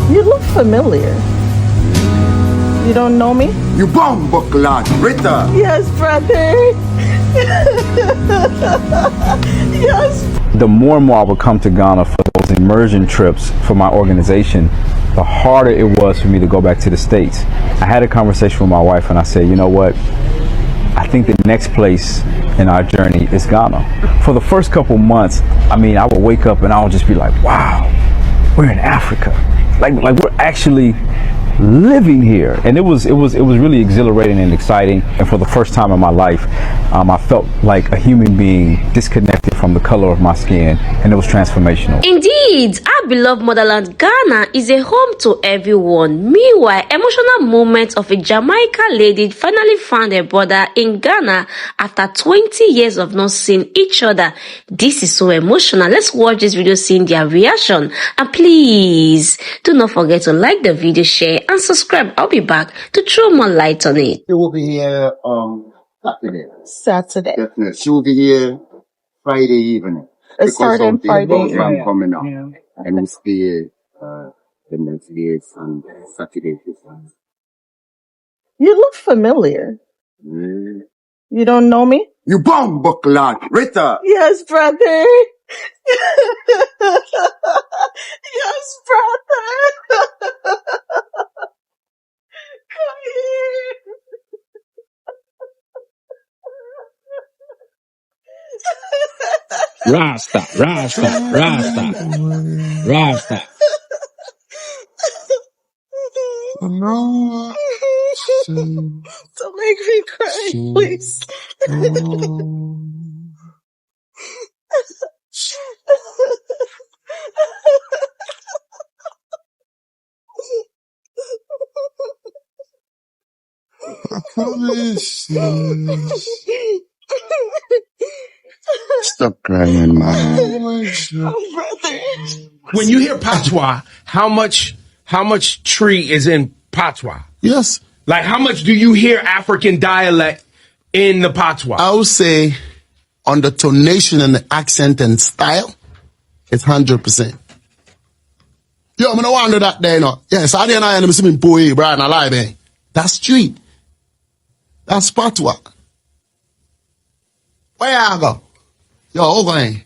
You look familiar. You don't know me? You bomb buckler, Rita. Yes, brother. Yes. The more and more I would come to Ghana for those immersion trips for my organization, the harder it was for me to go back to the States. I had a conversation with my wife and I said, you know what? I think the next place in our journey is Ghana. For the first couple months, I mean, I would wake up and I would just be like, wow, we're in Africa. Like we're actually living here, and it was really exhilarating and exciting. And for the first time in my life, I felt like a human being disconnected from the color of my skin, and it was transformational. Indeed, our beloved motherland Ghana is a home to everyone. Meanwhile, emotional moment of a Jamaican lady finally found her brother in Ghana after 20 years of not seeing each other. This is so emotional. Let's watch this video, seeing their reaction, and please do not forget to like the video, share and subscribe. I'll be back to throw more light on it. She will be here Saturday. Saturday. Definitely. She will be here Friday evening. It's starting Friday evening. Coming up. Yeah. And we'll stay the next day and Saturday. You look familiar. Mm. You don't know me? You bomb buckler, Rita. Yes, brother. Yes, brother. Come here. Rasta. No. Don't make me cry, please. I promise. Stop crying, man. Oh, brother. When you hear patois, how much tree is in patois? Yes. Like, how much do you hear African dialect in the patois? I would say on the tonation and the accent and style, it's 100%. Yo, I'm not wonder that there, no. Yes, I didn't know I'm seeing poe, Brian, alive, eh? That's street. That's patois. Where you go? Yo, okay.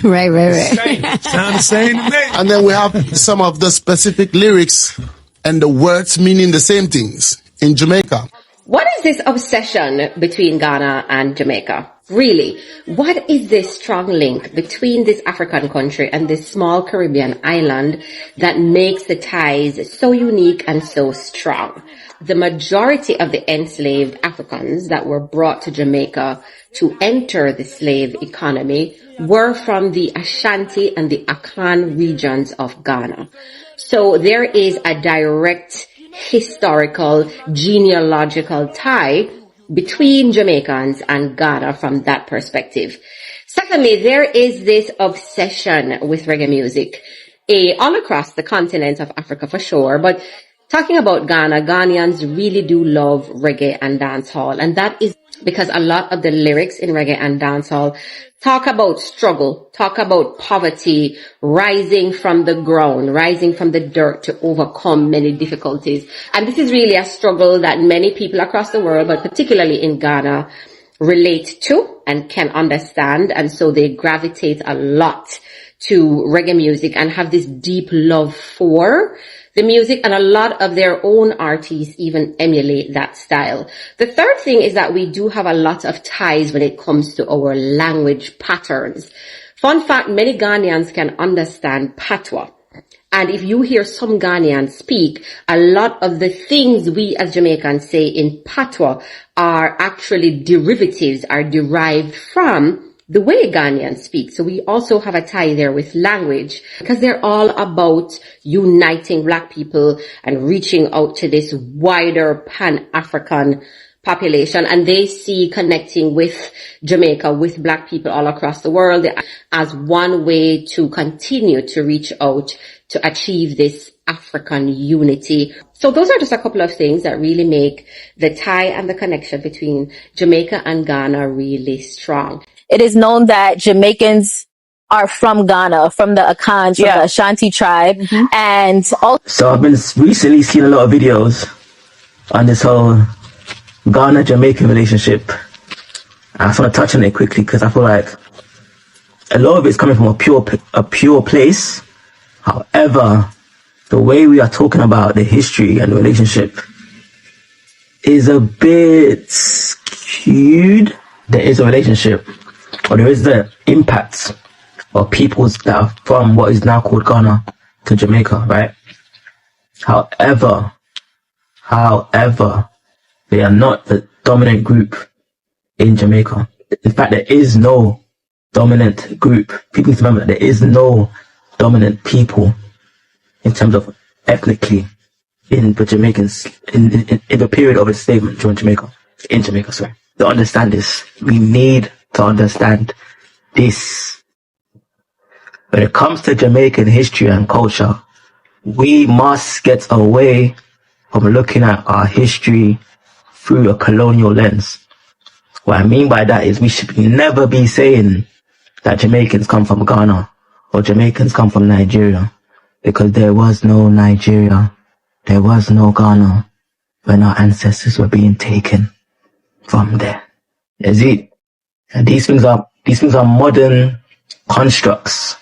Right. Sound the same to me. And then we have some of the specific lyrics and the words meaning the same things in Jamaica. What is this obsession between Ghana and Jamaica? Really, what is this strong link between this African country and this small Caribbean island that makes the ties so unique and so strong? The majority of the enslaved Africans that were brought to Jamaica to enter the slave economy were from the Ashanti and the Akan regions of Ghana. So there is a direct historical genealogical tie between Jamaicans and Ghana from that perspective. Secondly, there is this obsession with reggae music all across the continent of Africa for sure, but talking about Ghana, Ghanaians really do love reggae and dancehall, and that is because a lot of the lyrics in reggae and dancehall talk about struggle, talk about poverty, rising from the ground, rising from the dirt to overcome many difficulties. And this is really a struggle that many people across the world, but particularly in Ghana, relate to and can understand. And so they gravitate a lot to reggae music and have this deep love for the music, and a lot of their own artists even emulate that style. The third thing is that we do have a lot of ties when it comes to our language patterns. Fun fact, many Ghanaians can understand patois. And if you hear some Ghanaians speak, a lot of the things we as Jamaicans say in patois are actually derivatives, are derived from the way Ghanaians speak. So we also have a tie there with language, because they're all about uniting Black people and reaching out to this wider Pan-African population. And they see connecting with Jamaica, with Black people all across the world, as one way to continue to reach out to achieve this African unity. So those are just a couple of things that really make the tie and the connection between Jamaica and Ghana really strong. It is known that Jamaicans are from Ghana, from the Akans, from the Ashanti tribe, and also. So I've been recently seeing a lot of videos on this whole Ghana-Jamaican relationship. I just want to touch on it quickly because I feel like a lot of it's coming from a pure place. However, the way we are talking about the history and the relationship is a bit skewed. There is a relationship, or there is the impact of peoples that are from what is now called Ghana to Jamaica, right? However, they are not the dominant group in Jamaica. In fact, there is no dominant group. People need to remember that there is no dominant people in terms of ethnically in the Jamaicans, in the period of enslavement during Jamaica, in Jamaica, sorry. To understand this, we need to understand this. When it comes to Jamaican history and culture, we must get away from looking at our history through a colonial lens. What I mean by that is we should never be saying that Jamaicans come from Ghana or Jamaicans come from Nigeria, because there was no Nigeria, there was no Ghana when our ancestors were being taken from there. Is it? And these things are modern constructs.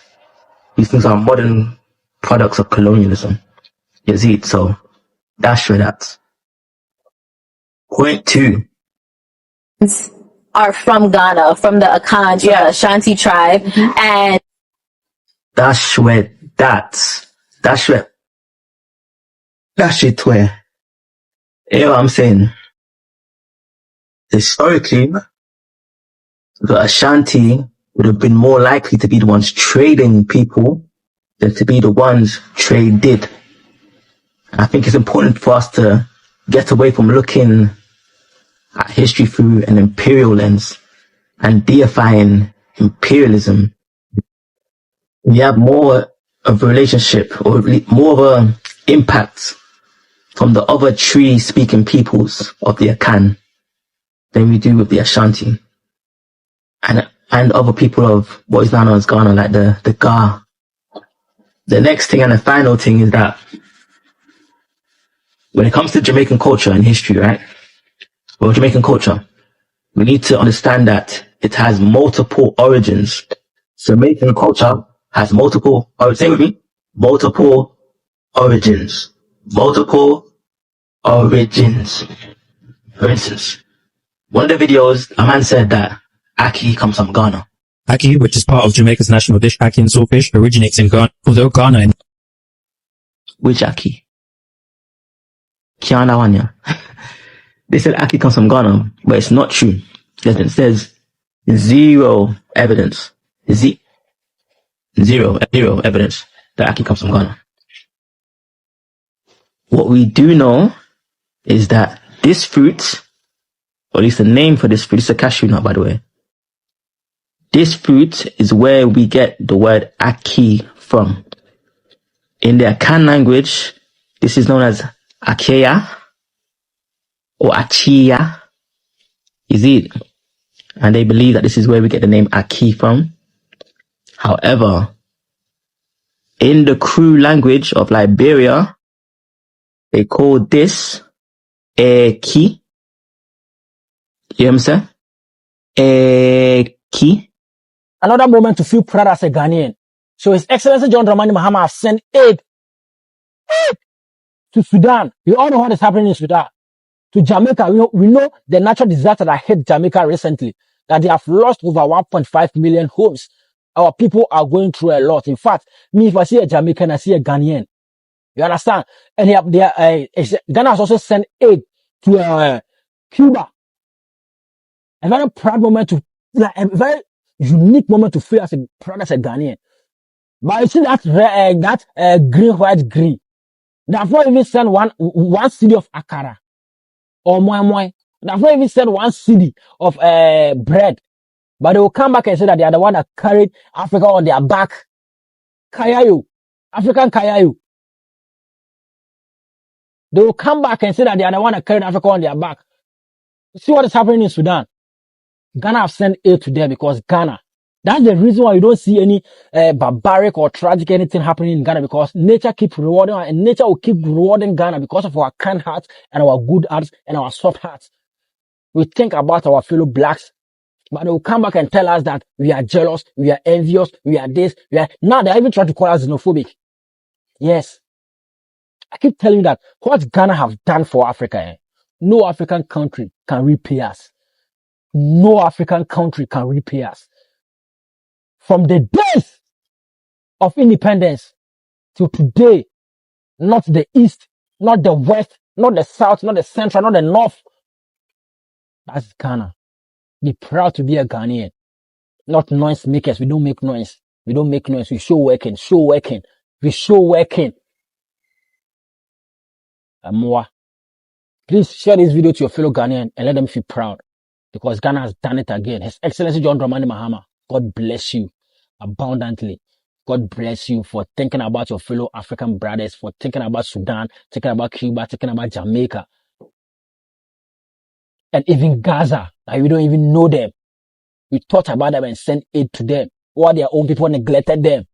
These things are modern products of colonialism. You see, so that's where that's. Point 2. Are from Ghana, from the Akans, from the Ashanti tribe, and that's where that's where, that's it where, you know what I'm saying? Historically, the Ashanti would have been more likely to be the ones trading people than to be the ones traded. I think it's important for us to get away from looking at history through an imperial lens and deifying imperialism. We have more of a relationship, or more of an impact from the other tree-speaking peoples of the Akan than we do with the Ashanti. And other people of what is now known as Ghana, like the Ga. The next thing and the final thing is that when it comes to Jamaican culture and history, right? Well, Jamaican culture, we need to understand that it has multiple origins. Jamaican culture has multiple, say with me, multiple origins. Multiple origins. For instance, one of the videos, a man said that Aki comes from Ghana. Aki, which is part of Jamaica's national dish, Aki and saltfish, originates in Ghana, although Ghana. Which Aki? Kiana Wanya. They said Aki comes from Ghana, but it's not true. It says zero evidence. Zero evidence that Aki comes from Ghana. What we do know is that this fruit, or at least the name for this fruit, it's a cashew nut, by the way. This fruit is where we get the word Aki from. In the Akan language, this is known as Akeya or Achia. Is it? And they believe that this is where we get the name Aki from. However, in the Kru language of Liberia, they call this Eki. You know what I'm saying? Eki. Another moment to feel proud as a Ghanaian. So His Excellency John Dramani Mahama has sent aid to Sudan. We all know what is happening in Sudan. To Jamaica, we know the natural disaster that hit Jamaica recently, that they have lost over 1.5 million homes. Our people are going through a lot. In fact, me, if I see a Jamaican, I see a Ghanaian. You understand? And Ghana has also sent aid to Cuba. A very proud moment a very unique moment to feel as a proud as a Ghanaian. But you see that green, white, green. They have not even sent one city of akara or moi moi. They have not even sent one city of bread. But they will come back and say that they are the one that carried Africa on their back. Kayayo. African Kayayo. They will come back and say that they are the one that carried Africa on their back. See what is happening in Sudan. Ghana have sent aid to them because Ghana That's the reason why you don't see any barbaric or tragic anything happening in Ghana, because nature keeps rewarding, and nature will keep rewarding Ghana because of our kind hearts and our good hearts and our soft hearts. We think about our fellow blacks, but they will come back and tell us that we are jealous, we are envious, we are this, now they're even trying to call us xenophobic. Yes. I keep telling you that what Ghana have done for Africa, no African country can repay us. No African country can repay us. From the days of independence till today, not the East, not the West, not the South, not the Central, not the North. That's Ghana. Be proud to be a Ghanaian. Not noise makers. We don't make noise. We don't make noise. We show working. We show working. More. Please share this video to your fellow Ghanaian and let them feel proud, because Ghana has done it again. His Excellency John Dramani Mahama, God bless you abundantly. God bless you for thinking about your fellow African brothers, for thinking about Sudan, thinking about Cuba, thinking about Jamaica, and even Gaza. Like, we don't even know them. We thought about them and sent aid to them, while their own people neglected them.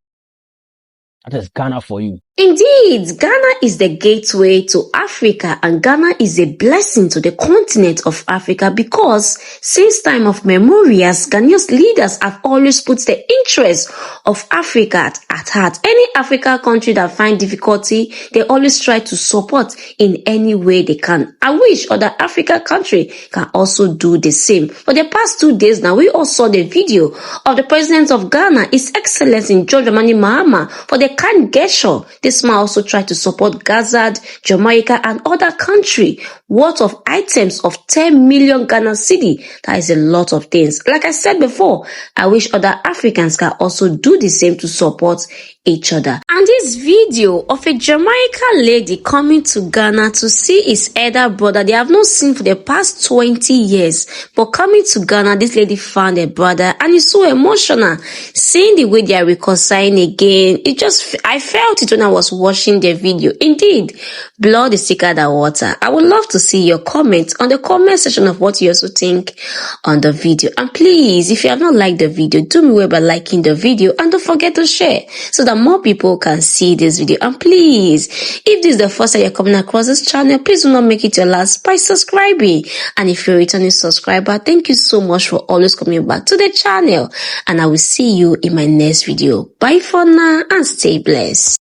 That is Ghana for you. Indeed, Ghana is the gateway to Africa, and Ghana is a blessing to the continent of Africa, because since time of memorials, Ghanaian leaders have always put the interests of Africa at heart. Any African country that finds difficulty, they always try to support in any way they can. I wish other African countries can also do the same. For the past 2 days now, we all saw the video of the president of Ghana, His Excellency John Dramani Mahama, for the kind gesture. This man also tried to support Gaza, Jamaica, and other countries worth of items of 10 million Ghana cedi. That is a lot of things. Like I said before, I wish other Africans can also do the same to support each other. And this video of a Jamaican lady coming to Ghana to see his elder brother they have not seen for the past 20 years, but coming to Ghana, this lady found a brother, and it's so emotional seeing the way they are reconciling again. I felt it when I was watching the video. Indeed, blood is thicker than water. I would love to see your comments on the comment section of what you also think on the video. And please, if you have not liked the video, do me well by liking the video, and don't forget to share so that more people can see this video. And please, if this is the first time you're coming across this channel, please do not make it your last by subscribing. And if you're a returning subscriber, thank you so much for always coming back to the channel, and I will see you in my next video. Bye for now and stay blessed.